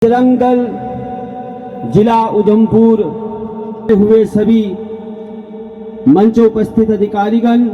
बजरंग दल जिला उधमपुर हुए सभी मंच उपस्थित अधिकारीगण,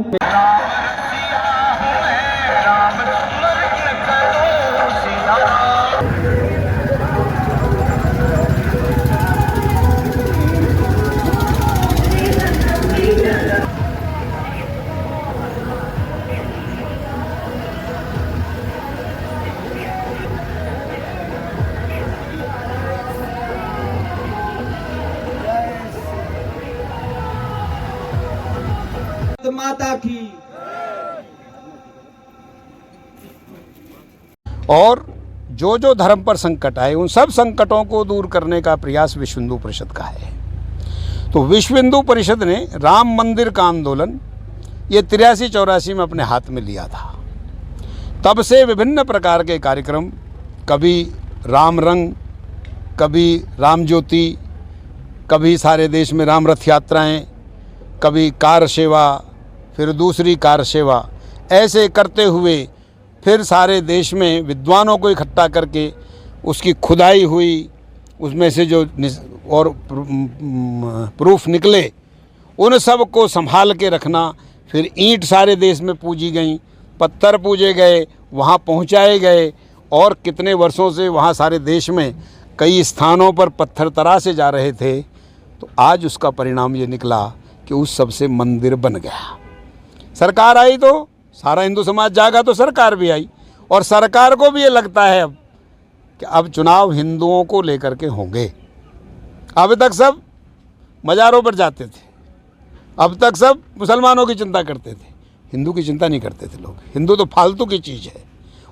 माता की। और जो जो धर्म पर संकट आए उन सब संकटों को दूर करने का प्रयास विश्व हिंदू परिषद का है। तो विश्व हिंदू परिषद ने राम मंदिर का आंदोलन ये 83-84 में अपने हाथ में लिया था। तब से विभिन्न प्रकार के कार्यक्रम, कभी राम रंग, कभी राम ज्योति, कभी सारे देश में राम रथ यात्राएँ, कभी कार सेवा, फिर दूसरी कार सेवा, ऐसे करते हुए फिर सारे देश में विद्वानों को इकट्ठा करके उसकी खुदाई हुई, उसमें से जो और प्रूफ निकले उन सब को संभाल के रखना। फिर ईंट सारे देश में पूजी गई, पत्थर पूजे गए, वहाँ पहुँचाए गए, और कितने वर्षों से वहाँ सारे देश में कई स्थानों पर पत्थर तराशे जा रहे थे। तो आज उसका परिणाम ये निकला कि उस सब से मंदिर बन गया। सरकार आई तो सारा हिंदू समाज जागा, तो सरकार भी आई, और सरकार को भी ये लगता है अब कि अब चुनाव हिंदुओं को लेकर के होंगे। अब तक सब मज़ारों पर जाते थे, अब तक सब मुसलमानों की चिंता करते थे, हिंदू की चिंता नहीं करते थे लोग। हिंदू तो फालतू की चीज़ है,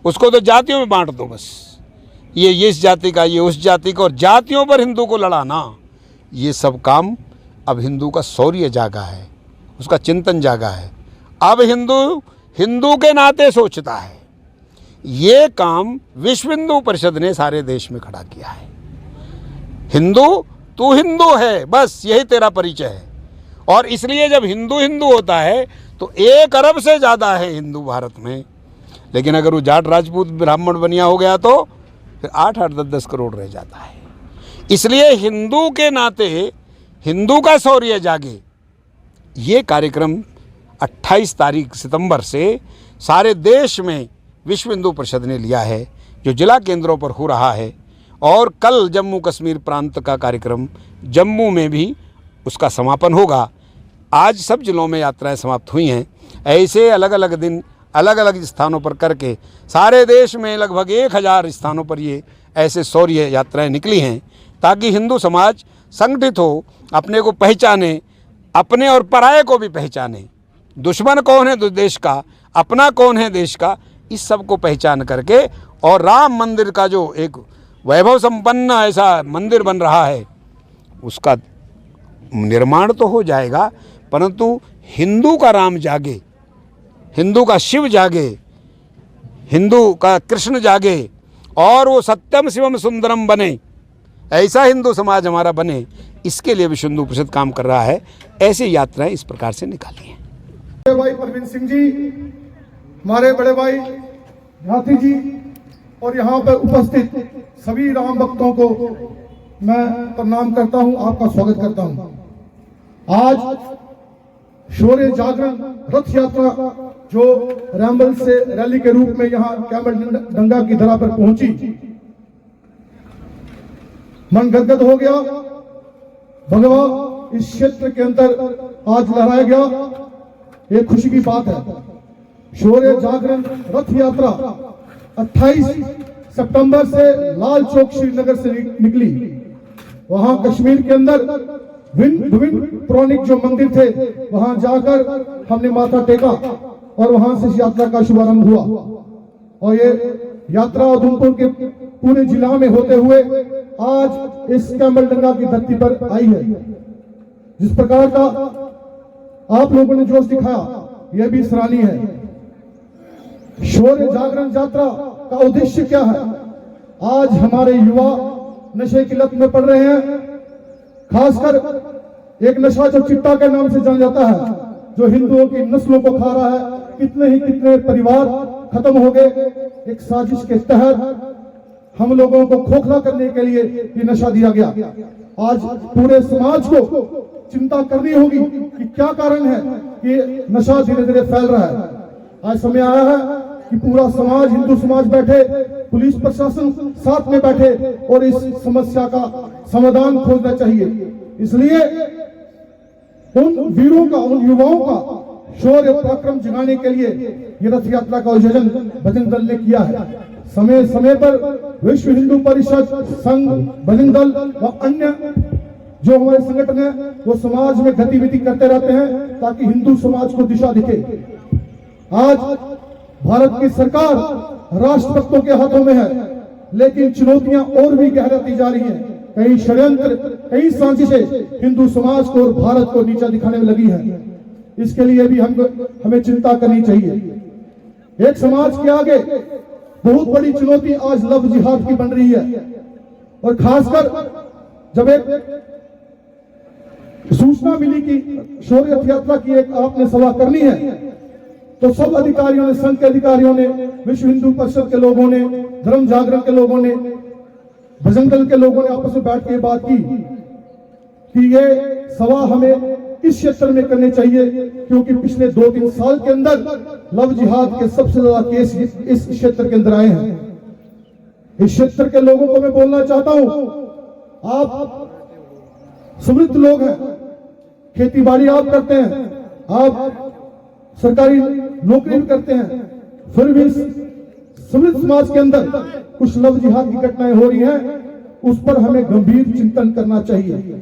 उसको तो जातियों में बांट दो बस, ये इस जाति का, ये उस जाति का, और जातियों पर हिंदू को लड़ाना, ये सब काम अब हिंदू का शौर्य जागा है, उसका चिंतन जागा है। अब हिंदू के नाते सोचता है। ये काम विश्व हिंदू परिषद ने सारे देश में खड़ा किया है। हिंदू, तू हिंदू है, बस यही तेरा परिचय है। और इसलिए जब हिंदू हिंदू होता है तो 1 अरब से ज़्यादा है हिंदू भारत में। लेकिन अगर वो जाट राजपूत ब्राह्मण बनिया हो गया तो फिर 8-8, 10-10 करोड़ रह जाता है। इसलिए हिंदू के नाते हिंदू का शौर्य जागे, ये कार्यक्रम 28 तारीख सितंबर से सारे देश में विश्व हिंदू परिषद ने लिया है, जो जिला केंद्रों पर हो रहा है। और कल जम्मू कश्मीर प्रांत का कार्यक्रम जम्मू में भी उसका समापन होगा। आज सब जिलों में यात्राएं समाप्त हुई हैं। ऐसे अलग अलग दिन अलग अलग स्थानों पर करके सारे देश में लगभग 1000 स्थानों पर ये ऐसे शौर्य यात्राएं निकली हैं, ताकि हिंदू समाज संगठित हो, अपने को पहचाने, अपने और पराये को भी पहचाने। दुश्मन कौन है देश का, अपना कौन है देश का, इस सब को पहचान करके, और राम मंदिर का जो एक वैभव संपन्न ऐसा मंदिर बन रहा है उसका निर्माण तो हो जाएगा, परंतु हिंदू का राम जागे, हिंदू का शिव जागे, हिंदू का कृष्ण जागे, और वो सत्यम शिवम सुंदरम बने, ऐसा हिंदू समाज हमारा बने। इसके लिए विश्व हिंदू परिषद काम कर रहा है। ऐसी यात्राएं इस प्रकार से निकाली हैं। बड़े भाई परवीन सिंह जी, हमारे बड़े भाई राठी जी, और यहाँ पर उपस्थित सभी राम भक्तों को मैं प्रणाम करता हूँ, आपका स्वागत करता हूँ। आज शौर्य जागरण रथ यात्रा जो रैम्बल से रैली के रूप में यहाँ कैमल डंगा की धरा पर पहुंची, मन गदगद हो गया। भगवा इस क्षेत्र के अंदर आज लहराया गया, ये खुशी की बात है। शौर्य जागरण रथ यात्रा 28 सितंबर से लाल चौक श्रीनगर से निकली। वहां कश्मीर के अंदर विभिन्न पौराणिक जो मंदिर थे वहां जाकर हमने माथा टेका, और वहां से इस यात्रा का शुभारंभ हुआ। और ये यात्रा उधमपुर के पूरे जिला में होते हुए आज इस कैमल डंगा की धरती पर आई है। जिस प्रकार का आप लोगों ने जोश दिखाया, यह भी सराहनीय है। शौर्य जागरण यात्रा का उद्देश्य क्या है? आज हमारे युवा नशे की लत में पड़ रहे हैं, खासकर एक नशा जो चिट्टा के नाम से जाना जाता है, जो हिंदुओं की नस्लों को खा रहा है। कितने परिवार खत्म हो गए एक साजिश के तहत। हम लोगों को खोखला करने के लिए ये नशा दिया गया। आज पूरे समाज को चिंता करनी होगी कि क्या कारण है कि नशा धीरे धीरे फैल रहा है। आज समय आया है कि पूरा समाज, हिंदू समाज बैठे, पुलिस प्रशासन साथ में बैठे और इस समस्या का समाधान खोजना चाहिए। इसलिए उन वीरों का, उन युवाओं का शौर्य पराक्रम जगाने के लिए ये रथ यात्रा का आयोजन बजरंग दल ने किया है। समय समय पर विश्व हिंदू परिषद, संघ, बजरंग दल व अन्य जो हमारे संगठन है वो समाज में गतिविधि करते रहते हैं ताकि हिंदू समाज को दिशा दिखे। आज भारत की सरकार राष्ट्रभक्तों के हाथों में है, लेकिन चुनौतियां और भी गहराती जा रही हैं। कई षड्यंत्र, कई साजिशें हिंदू समाज को और भारत को नीचा दिखाने में लगी है। इसके लिए भी हमें चिंता करनी चाहिए। एक समाज के आगे बहुत बड़ी चुनौती आज लव जिहाद की बन रही है, और खासकर जब एक सूचना मिली कि शौर्य रथ यात्रा की एक आपने सभा करनी है, तो सब अधिकारियों ने, संघ के अधिकारियों ने, विश्व हिंदू परिषद के लोगों ने, धर्म जागरण के लोगों ने, बजरंग दल के लोगों ने आपस में बैठ के बात की कि ये सभा हमें इस क्षेत्र में करनी चाहिए, क्योंकि पिछले 2-3 साल के अंदर लव जिहाद के सबसे ज्यादा केस इस क्षेत्र के अंदर आए हैं। इस क्षेत्र के लोगों को मैं बोलना चाहता हूं, आप समृद्ध लोग हैं, खेती बाड़ी आप करते हैं, आप सरकारी नौकरी भी करते हैं, फिर भी समृद्ध समाज के अंदर कुछ लव जिहाद की घटनाएं हो रही हैं, उस पर हमें गंभीर चिंतन करना चाहिए।